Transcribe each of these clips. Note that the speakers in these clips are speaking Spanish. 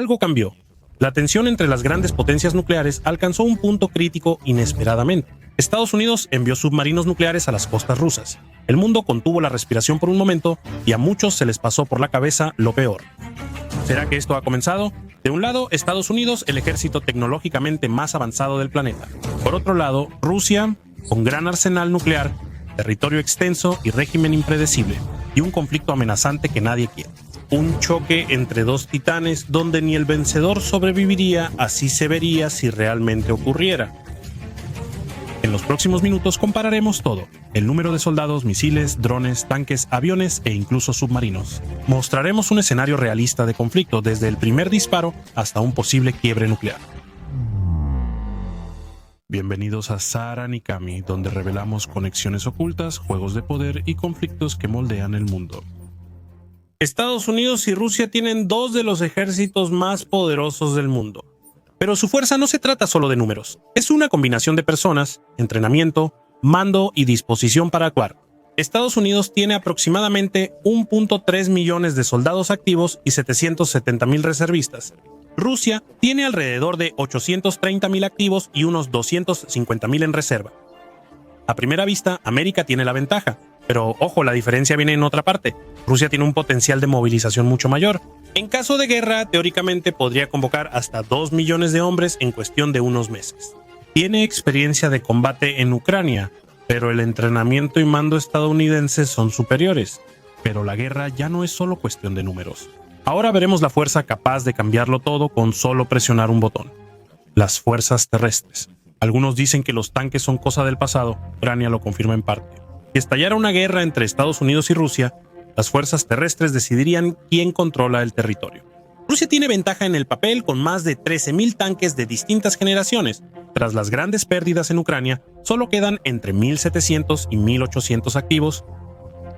algo cambió. La tensión entre las grandes potencias nucleares alcanzó un punto crítico inesperadamente. Estados Unidos envió submarinos nucleares a las costas rusas. El mundo contuvo la respiración por un momento y a muchos se les pasó por la cabeza lo peor. ¿Será que esto ha comenzado? De un lado, Estados Unidos, el ejército tecnológicamente más avanzado del planeta. Por otro lado, Rusia, con gran arsenal nuclear, territorio extenso y régimen impredecible, y un conflicto amenazante que nadie quiere. Un choque entre dos titanes donde ni el vencedor sobreviviría, así se vería si realmente ocurriera. En los próximos minutos compararemos todo: el número de soldados, misiles, drones, tanques, aviones e incluso submarinos. Mostraremos un escenario realista de conflicto desde el primer disparo hasta un posible quiebre nuclear. Bienvenidos a Sara Nikami, donde revelamos conexiones ocultas, juegos de poder y conflictos que moldean el mundo. Estados Unidos y Rusia tienen dos de los ejércitos más poderosos del mundo. Pero su fuerza no se trata solo de números. Es una combinación de personas, entrenamiento, mando y disposición para actuar. Estados Unidos tiene aproximadamente 1.3 millones de soldados activos y 770,000 reservistas. Rusia tiene alrededor de 830,000 activos y unos 250,000 en reserva. A primera vista, América tiene la ventaja, pero ojo, la diferencia viene en otra parte. Rusia tiene un potencial de movilización mucho mayor. En caso de guerra, teóricamente podría convocar hasta 2 millones de hombres en cuestión de unos meses. Tiene experiencia de combate en Ucrania, pero el entrenamiento y mando estadounidenses son superiores. Pero la guerra ya no es solo cuestión de números. Ahora veremos la fuerza capaz de cambiarlo todo con solo presionar un botón. Las fuerzas terrestres. Algunos dicen que los tanques son cosa del pasado. Ucrania lo confirma en parte. Si estallara una guerra entre Estados Unidos y Rusia, las fuerzas terrestres decidirían quién controla el territorio. Rusia tiene ventaja en el papel con más de 13,000 tanques de distintas generaciones. Tras las grandes pérdidas en Ucrania, solo quedan entre 1,700 y 1,800 activos.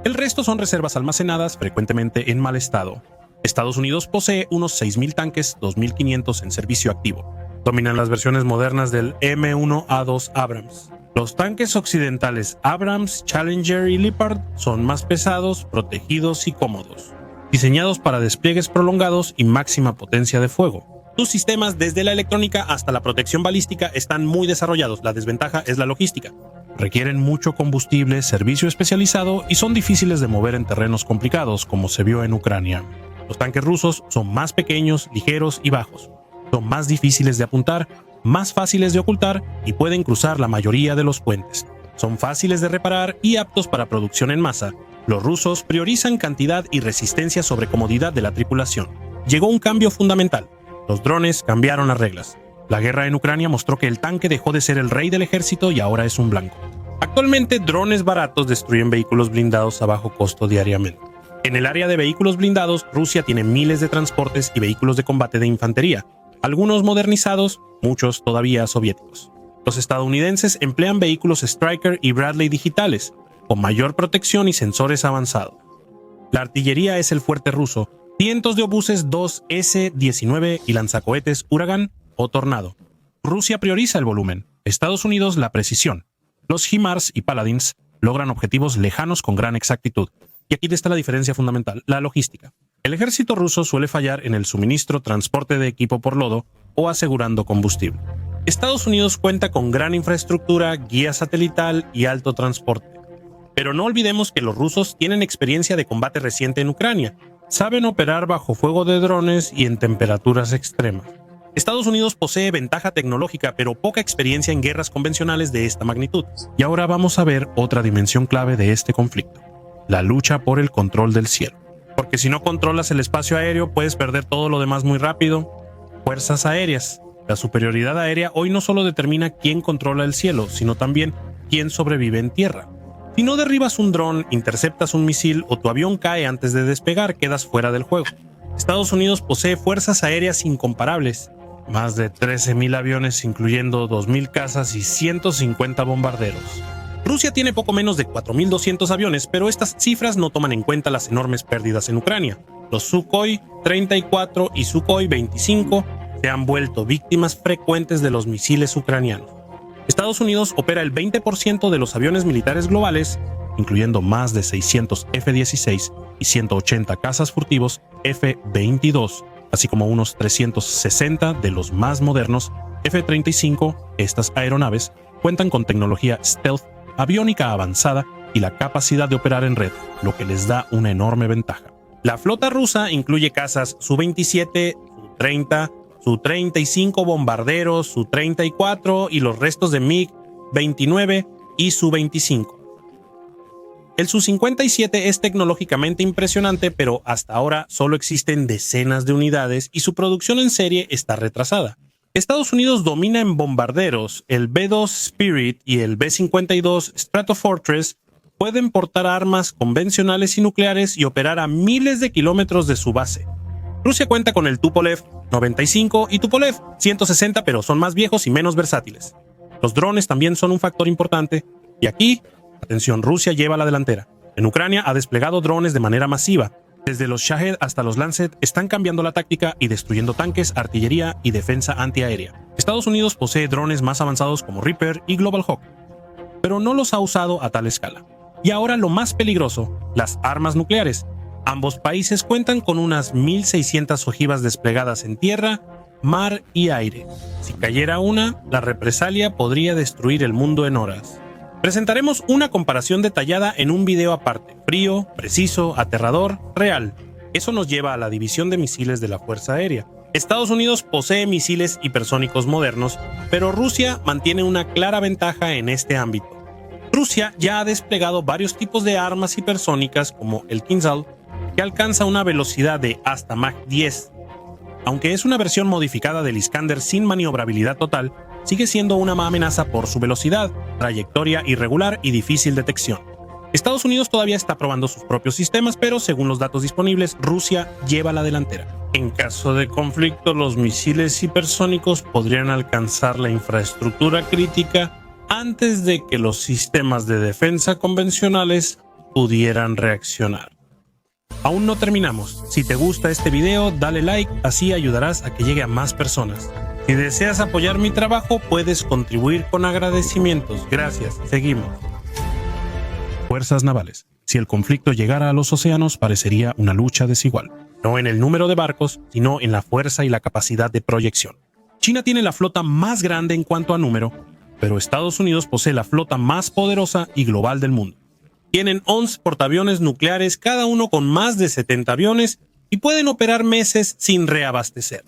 El resto son reservas almacenadas, frecuentemente en mal estado. Estados Unidos posee unos 6,000 tanques, 2,500 en servicio activo. Dominan las versiones modernas del M1A2 Abrams. Los tanques occidentales Abrams, Challenger y Leopard son más pesados, protegidos y cómodos, diseñados para despliegues prolongados y máxima potencia de fuego. Sus sistemas, desde la electrónica hasta la protección balística, están muy desarrollados. La desventaja es la logística. Requieren mucho combustible, servicio especializado y son difíciles de mover en terrenos complicados, como se vio en Ucrania. Los tanques rusos son más pequeños, ligeros y bajos. Son más difíciles de apuntar, más fáciles de ocultar y pueden cruzar la mayoría de los puentes. Son fáciles de reparar y aptos para producción en masa. Los rusos priorizan cantidad y resistencia sobre comodidad de la tripulación. Llegó un cambio fundamental. Los drones cambiaron las reglas. La guerra en Ucrania mostró que el tanque dejó de ser el rey del ejército y ahora es un blanco. Actualmente, drones baratos destruyen vehículos blindados a bajo costo diariamente. En el área de vehículos blindados, Rusia tiene miles de transportes y vehículos de combate de infantería, algunos modernizados, muchos todavía soviéticos. Los estadounidenses emplean vehículos Stryker y Bradley digitales, con mayor protección y sensores avanzados. La artillería es el fuerte ruso, cientos de obuses 2S-19 y lanzacohetes Uragan o Tornado. Rusia prioriza el volumen, Estados Unidos la precisión. Los HIMARS y Paladins logran objetivos lejanos con gran exactitud. Y aquí está la diferencia fundamental, la logística. El ejército ruso suele fallar en el suministro, transporte de equipo por lodo o asegurando combustible. Estados Unidos cuenta con gran infraestructura, guía satelital y alto transporte. Pero no olvidemos que los rusos tienen experiencia de combate reciente en Ucrania. Saben operar bajo fuego de drones y en temperaturas extremas. Estados Unidos posee ventaja tecnológica, pero poca experiencia en guerras convencionales de esta magnitud. Y ahora vamos a ver otra dimensión clave de este conflicto: la lucha por el control del cielo. Porque si no controlas el espacio aéreo, puedes perder todo lo demás muy rápido. Fuerzas aéreas. La superioridad aérea hoy no solo determina quién controla el cielo, sino también quién sobrevive en tierra. Si no derribas un dron, interceptas un misil o tu avión cae antes de despegar, quedas fuera del juego. Estados Unidos posee fuerzas aéreas incomparables. Más de 13,000 aviones, incluyendo 2,000 cazas y 150 bombarderos. Rusia tiene poco menos de 4,200 aviones, pero estas cifras no toman en cuenta las enormes pérdidas en Ucrania. Los Sukhoi 34 y Sukhoi 25 se han vuelto víctimas frecuentes de los misiles ucranianos. Estados Unidos opera el 20% de los aviones militares globales, incluyendo más de 600 F-16 y 180 cazas furtivos F-22, así como unos 360 de los más modernos F-35. Estas aeronaves cuentan con tecnología stealth, aviónica avanzada y la capacidad de operar en red, lo que les da una enorme ventaja. La flota rusa incluye cazas Su-27, Su-30, Su-35 bombarderos, Su-34 y los restos de MiG-29 y Su-25. El Su-57 es tecnológicamente impresionante, pero hasta ahora solo existen decenas de unidades y su producción en serie está retrasada. Estados Unidos domina en bombarderos. El B-2 Spirit y el B-52 Stratofortress pueden portar armas convencionales y nucleares y operar a miles de kilómetros de su base. Rusia cuenta con el Tupolev 95 y Tupolev 160, pero son más viejos y menos versátiles. Los drones también son un factor importante, y aquí, atención, Rusia lleva la delantera. En Ucrania ha desplegado drones de manera masiva. Desde los Shahed hasta los Lancet están cambiando la táctica y destruyendo tanques, artillería y defensa antiaérea. Estados Unidos posee drones más avanzados como Reaper y Global Hawk, pero no los ha usado a tal escala. Y ahora lo más peligroso, las armas nucleares. Ambos países cuentan con unas 1.600 ojivas desplegadas en tierra, mar y aire. Si cayera una, la represalia podría destruir el mundo en horas. Presentaremos una comparación detallada en un video aparte, frío, preciso, aterrador, real. Eso nos lleva a la división de misiles de la Fuerza Aérea. Estados Unidos posee misiles hipersónicos modernos, pero Rusia mantiene una clara ventaja en este ámbito. Rusia ya ha desplegado varios tipos de armas hipersónicas como el Kinzhal, que alcanza una velocidad de hasta Mach 10. Aunque es una versión modificada del Iskander sin maniobrabilidad total, sigue siendo una amenaza por su velocidad, trayectoria irregular y difícil detección. Estados Unidos todavía está probando sus propios sistemas, pero según los datos disponibles, Rusia lleva la delantera. En caso de conflicto, los misiles hipersónicos podrían alcanzar la infraestructura crítica antes de que los sistemas de defensa convencionales pudieran reaccionar. Aún no terminamos. Si te gusta este video, dale like, así ayudarás a que llegue a más personas. Si deseas apoyar mi trabajo, puedes contribuir con agradecimientos. Gracias. Seguimos. Fuerzas navales. Si el conflicto llegara a los océanos, parecería una lucha desigual. No en el número de barcos, sino en la fuerza y la capacidad de proyección. China tiene la flota más grande en cuanto a número, pero Estados Unidos posee la flota más poderosa y global del mundo. Tienen 11 portaaviones nucleares, cada uno con más de 70 aviones, y pueden operar meses sin reabastecer.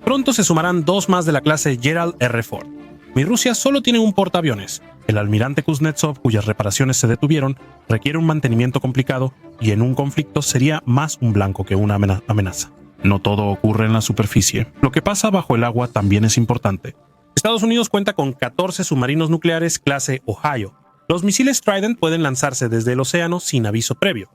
Pronto se sumarán 2 más de la clase Gerald R. Ford. Mi Rusia solo tiene un portaaviones. El almirante Kuznetsov, cuyas reparaciones se detuvieron, requiere un mantenimiento complicado y en un conflicto sería más un blanco que una amenaza. No todo ocurre en la superficie. Lo que pasa bajo el agua también es importante. Estados Unidos cuenta con 14 submarinos nucleares clase Ohio. Los misiles Trident pueden lanzarse desde el océano sin aviso previo.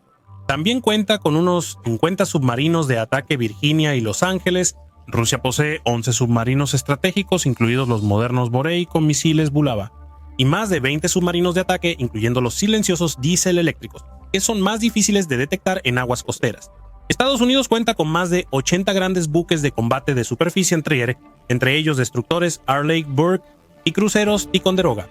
También cuenta con unos 50 submarinos de ataque Virginia y Los Ángeles. Rusia posee 11 submarinos estratégicos, incluidos los modernos Borei con misiles Bulava, y más de 20 submarinos de ataque, incluyendo los silenciosos diésel eléctricos, que son más difíciles de detectar en aguas costeras. Estados Unidos cuenta con más de 80 grandes buques de combate de superficie entre ellos destructores Arleigh Burke y cruceros Ticonderoga.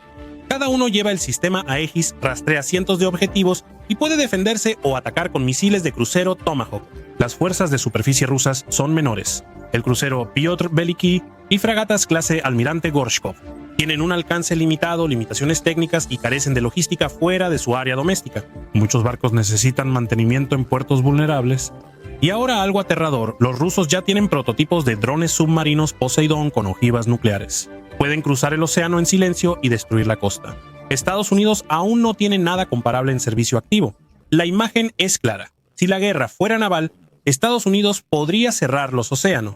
Cada uno lleva el sistema Aegis, rastrea cientos de objetivos y puede defenderse o atacar con misiles de crucero Tomahawk. Las fuerzas de superficie rusas son menores. El crucero Piotr Veliki y fragatas clase Almirante Gorshkov tienen un alcance limitado, limitaciones técnicas y carecen de logística fuera de su área doméstica. Muchos barcos necesitan mantenimiento en puertos vulnerables. Y ahora algo aterrador, los rusos ya tienen prototipos de drones submarinos Poseidón con ojivas nucleares. Pueden cruzar el océano en silencio y destruir la costa. Estados Unidos aún no tiene nada comparable en servicio activo. La imagen es clara. Si la guerra fuera naval, Estados Unidos podría cerrar los océanos.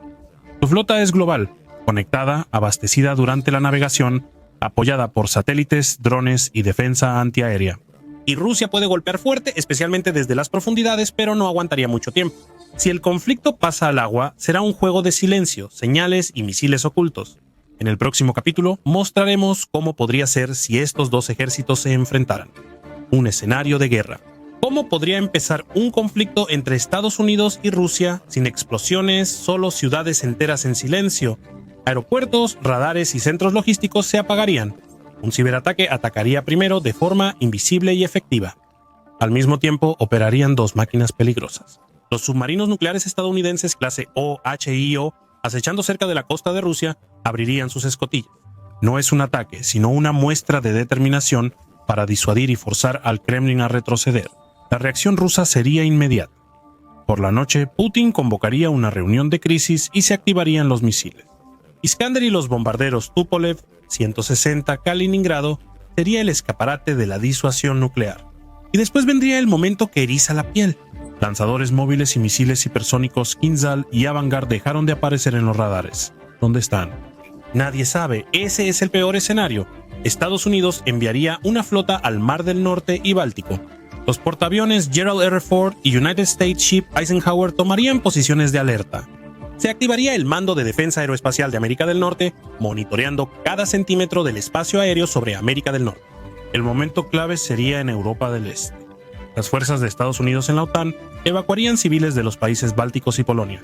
Su flota es global, conectada, abastecida durante la navegación, apoyada por satélites, drones y defensa antiaérea. Y Rusia puede golpear fuerte, especialmente desde las profundidades, pero no aguantaría mucho tiempo. Si el conflicto pasa al agua, será un juego de silencio, señales y misiles ocultos. En el próximo capítulo mostraremos cómo podría ser si estos dos ejércitos se enfrentaran. Un escenario de guerra. ¿Cómo podría empezar un conflicto entre Estados Unidos y Rusia sin explosiones, solo ciudades enteras en silencio? Aeropuertos, radares y centros logísticos se apagarían. Un ciberataque atacaría primero de forma invisible y efectiva. Al mismo tiempo operarían dos máquinas peligrosas. Los submarinos nucleares estadounidenses clase OHIO, acechando cerca de la costa de Rusia, abrirían sus escotillas. No es un ataque, sino una muestra de determinación para disuadir y forzar al Kremlin a retroceder. La reacción rusa sería inmediata. Por la noche, Putin convocaría una reunión de crisis y se activarían los misiles. Iskander y los bombarderos Tupolev 160 Kaliningrado sería el escaparate de la disuasión nuclear. Y después vendría el momento que eriza la piel. Lanzadores móviles y misiles hipersónicos Kinzhal y Avangard dejaron de aparecer en los radares. ¿Dónde están? Nadie sabe, ese es el peor escenario. Estados Unidos enviaría una flota al Mar del Norte y Báltico. Los portaaviones Gerald R. Ford y United States Ship Eisenhower tomarían posiciones de alerta. Se activaría el Mando de Defensa Aeroespacial de América del Norte, monitoreando cada centímetro del espacio aéreo sobre América del Norte. El momento clave sería en Europa del Este. Las fuerzas de Estados Unidos en la OTAN evacuarían civiles de los países bálticos y Polonia.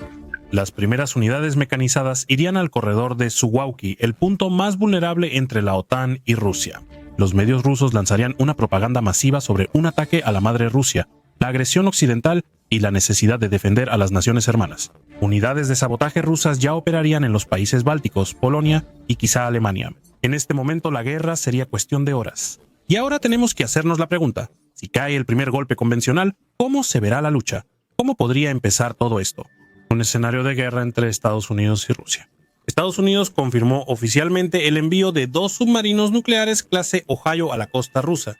Las primeras unidades mecanizadas irían al corredor de Suwałki, el punto más vulnerable entre la OTAN y Rusia. Los medios rusos lanzarían una propaganda masiva sobre un ataque a la madre Rusia, la agresión occidental y la necesidad de defender a las naciones hermanas. Unidades de sabotaje rusas ya operarían en los países bálticos, Polonia y quizá Alemania. En este momento la guerra sería cuestión de horas. Y ahora tenemos que hacernos la pregunta: si cae el primer golpe convencional, ¿cómo se verá la lucha? ¿Cómo podría empezar todo esto? Un escenario de guerra entre Estados Unidos y Rusia. Estados Unidos confirmó oficialmente el envío de 2 submarinos nucleares clase Ohio a la costa rusa,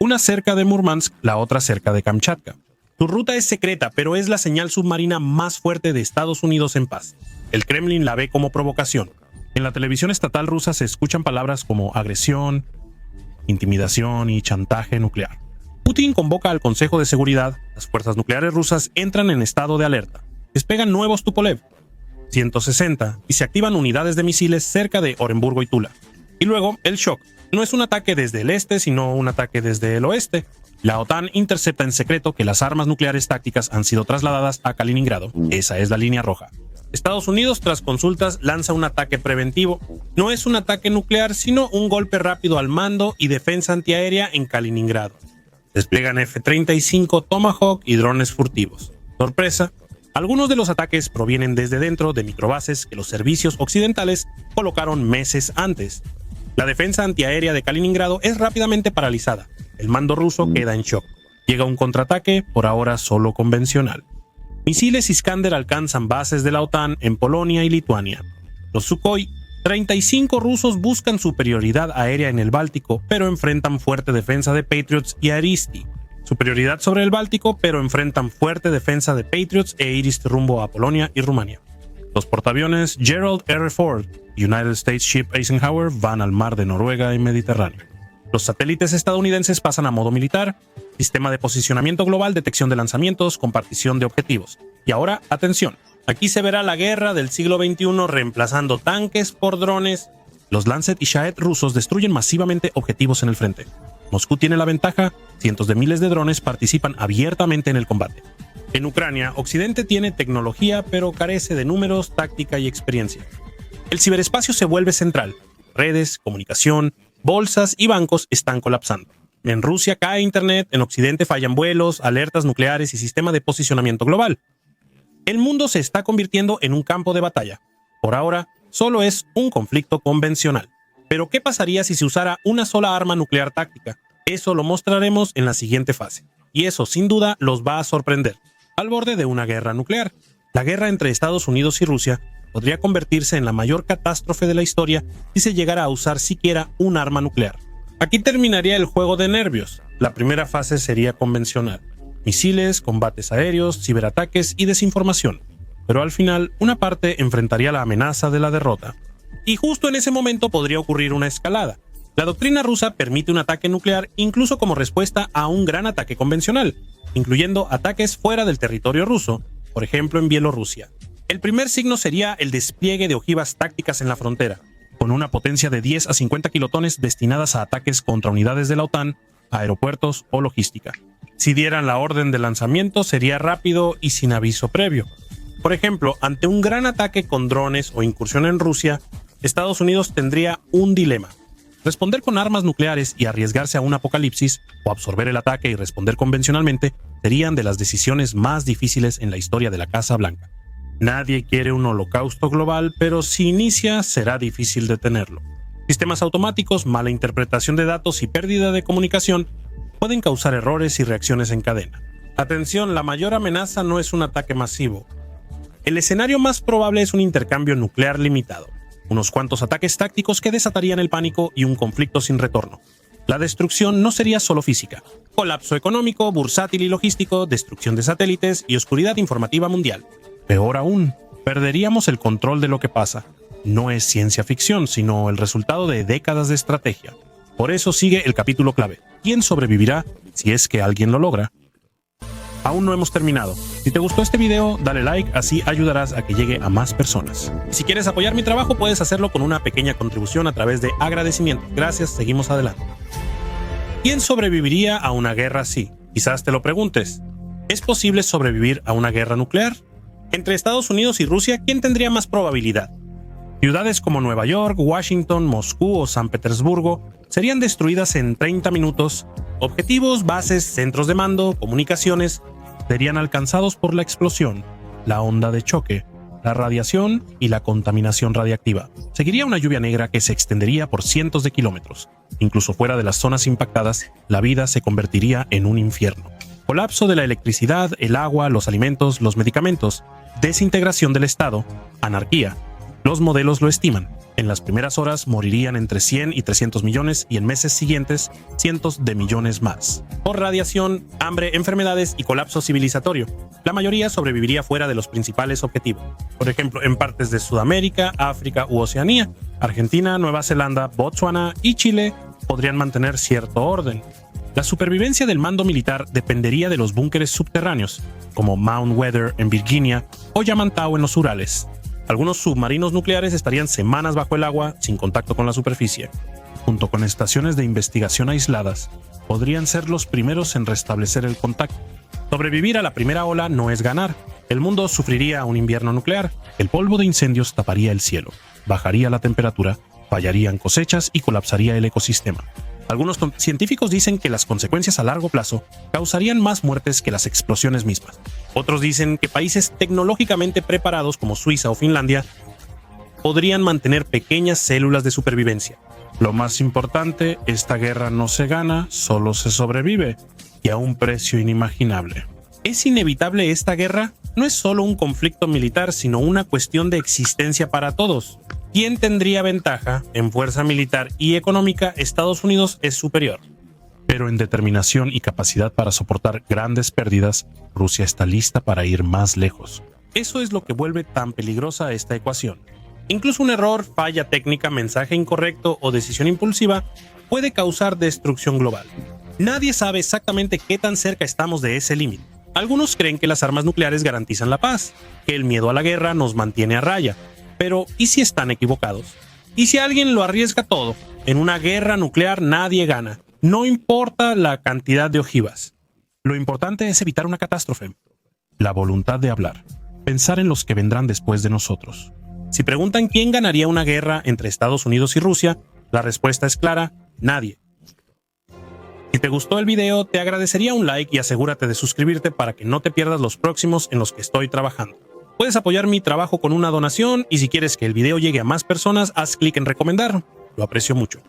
una cerca de Murmansk, la otra cerca de Kamchatka. Su ruta es secreta, pero es la señal submarina más fuerte de Estados Unidos en paz. El Kremlin la ve como provocación. En la televisión estatal rusa se escuchan palabras como agresión, intimidación y chantaje nuclear. Putin convoca al Consejo de Seguridad, las fuerzas nucleares rusas entran en estado de alerta. Despegan nuevos Tupolev 160 y se activan unidades de misiles cerca de Orenburgo y Tula. Y luego, el shock. No es un ataque desde el este, sino un ataque desde el oeste. La OTAN intercepta en secreto que las armas nucleares tácticas han sido trasladadas a Kaliningrado. Esa es la línea roja. Estados Unidos, tras consultas, lanza un ataque preventivo. No es un ataque nuclear, sino un golpe rápido al mando y defensa antiaérea en Kaliningrado. Despliegan F-35 Tomahawk y drones furtivos. Sorpresa. Algunos de los ataques provienen desde dentro de microbases que los servicios occidentales colocaron meses antes. La defensa antiaérea de Kaliningrado es rápidamente paralizada. El mando ruso queda en shock. Llega un contraataque, por ahora solo convencional. Misiles Iskander alcanzan bases de la OTAN en Polonia y Lituania. Los Sukhoi 35 rusos buscan superioridad aérea en el Báltico, pero enfrentan fuerte defensa de Patriots y Aristi. Superioridad sobre el Báltico, pero enfrentan fuerte defensa de Patriots e Iris rumbo a Polonia y Rumania. Los portaaviones Gerald R. Ford y United States Ship Eisenhower van al mar de Noruega y Mediterráneo. Los satélites estadounidenses pasan a modo militar, sistema de posicionamiento global, detección de lanzamientos, compartición de objetivos. Y ahora, atención, aquí se verá la guerra del siglo XXI reemplazando tanques por drones. Los Lancet y Shahed rusos destruyen masivamente objetivos en el frente. Moscú tiene la ventaja, cientos de miles de drones participan abiertamente en el combate. En Ucrania, Occidente tiene tecnología, pero carece de números, táctica y experiencia. El ciberespacio se vuelve central. Redes, comunicación, bolsas y bancos están colapsando. En Rusia cae Internet, en Occidente fallan vuelos, alertas nucleares y sistema de posicionamiento global. El mundo se está convirtiendo en un campo de batalla. Por ahora, solo es un conflicto convencional. Pero ¿qué pasaría si se usara una sola arma nuclear táctica? Eso lo mostraremos en la siguiente fase. Y eso, sin duda, los va a sorprender. Al borde de una guerra nuclear. La guerra entre Estados Unidos y Rusia podría convertirse en la mayor catástrofe de la historia si se llegara a usar siquiera un arma nuclear. Aquí terminaría el juego de nervios. La primera fase sería convencional. Misiles, combates aéreos, ciberataques y desinformación. Pero al final, una parte enfrentaría la amenaza de la derrota. Y justo en ese momento podría ocurrir una escalada. La doctrina rusa permite un ataque nuclear incluso como respuesta a un gran ataque convencional, incluyendo ataques fuera del territorio ruso, por ejemplo en Bielorrusia. El primer signo sería el despliegue de ojivas tácticas en la frontera, con una potencia de 10 a 50 kilotones destinadas a ataques contra unidades de la OTAN, aeropuertos o logística. Si dieran la orden de lanzamiento sería rápido y sin aviso previo. Por ejemplo, ante un gran ataque con drones o incursión en Rusia, Estados Unidos tendría un dilema: responder con armas nucleares y arriesgarse a un apocalipsis, o absorber el ataque y responder convencionalmente, serían de las decisiones más difíciles en la historia de la Casa Blanca. Nadie quiere un holocausto global, pero si inicia, será difícil detenerlo. Sistemas automáticos, mala interpretación de datos y pérdida de comunicación pueden causar errores y reacciones en cadena. Atención, la mayor amenaza no es un ataque masivo. El escenario más probable es un intercambio nuclear limitado, unos cuantos ataques tácticos que desatarían el pánico y un conflicto sin retorno. La destrucción no sería solo física: colapso económico, bursátil y logístico, destrucción de satélites y oscuridad informativa mundial. Peor aún, perderíamos el control de lo que pasa. No es ciencia ficción, sino el resultado de décadas de estrategia. Por eso sigue el capítulo clave: ¿quién sobrevivirá si es que alguien lo logra? Aún no hemos terminado. Si te gustó este video, dale like, así ayudarás a que llegue a más personas. Si quieres apoyar mi trabajo, puedes hacerlo con una pequeña contribución a través de agradecimiento. Gracias, seguimos adelante. ¿Quién sobreviviría a una guerra así? Quizás te lo preguntes. ¿Es posible sobrevivir a una guerra nuclear? Entre Estados Unidos y Rusia, ¿quién tendría más probabilidad? Ciudades como Nueva York, Washington, Moscú o San Petersburgo serían destruidas en 30 minutos. Objetivos, bases, centros de mando, comunicaciones serían alcanzados por la explosión, la onda de choque, la radiación y la contaminación radiactiva. Seguiría una lluvia negra que se extendería por cientos de kilómetros. Incluso fuera de las zonas impactadas, la vida se convertiría en un infierno. Colapso de la electricidad, el agua, los alimentos, los medicamentos, desintegración del Estado, anarquía. Los modelos lo estiman. En las primeras horas morirían entre 100 y 300 millones y en meses siguientes cientos de millones más. Por radiación, hambre, enfermedades y colapso civilizatorio. La mayoría sobreviviría fuera de los principales objetivos. Por ejemplo, en partes de Sudamérica, África u Oceanía, Argentina, Nueva Zelanda, Botsuana y Chile podrían mantener cierto orden. La supervivencia del mando militar dependería de los búnkeres subterráneos, como Mount Weather en Virginia o Yamantau en los Urales. Algunos submarinos nucleares estarían semanas bajo el agua sin contacto con la superficie. Junto con estaciones de investigación aisladas, podrían ser los primeros en restablecer el contacto. Sobrevivir a la primera ola no es ganar. El mundo sufriría un invierno nuclear. El polvo de incendios taparía el cielo, bajaría la temperatura, fallarían cosechas y colapsaría el ecosistema. Algunos científicos dicen que las consecuencias a largo plazo causarían más muertes que las explosiones mismas. Otros dicen que países tecnológicamente preparados como Suiza o Finlandia podrían mantener pequeñas células de supervivencia. Lo más importante, esta guerra no se gana, solo se sobrevive, y a un precio inimaginable. ¿Es inevitable esta guerra? No es solo un conflicto militar, sino una cuestión de existencia para todos. ¿Quién tendría ventaja? En fuerza militar y económica, Estados Unidos es superior. Pero en determinación y capacidad para soportar grandes pérdidas, Rusia está lista para ir más lejos. Eso es lo que vuelve tan peligrosa esta ecuación. Incluso un error, falla técnica, mensaje incorrecto o decisión impulsiva puede causar destrucción global. Nadie sabe exactamente qué tan cerca estamos de ese límite. Algunos creen que las armas nucleares garantizan la paz, que el miedo a la guerra nos mantiene a raya. Pero, ¿y si están equivocados? ¿Y si alguien lo arriesga todo? En una guerra nuclear nadie gana. No importa la cantidad de ojivas. Lo importante es evitar una catástrofe. La voluntad de hablar. Pensar en los que vendrán después de nosotros. Si preguntan quién ganaría una guerra entre Estados Unidos y Rusia, la respuesta es clara: nadie. Si te gustó el video, te agradecería un like y asegúrate de suscribirte para que no te pierdas los próximos en los que estoy trabajando. Puedes apoyar mi trabajo con una donación y si quieres que el video llegue a más personas, haz clic en recomendar. Lo aprecio mucho.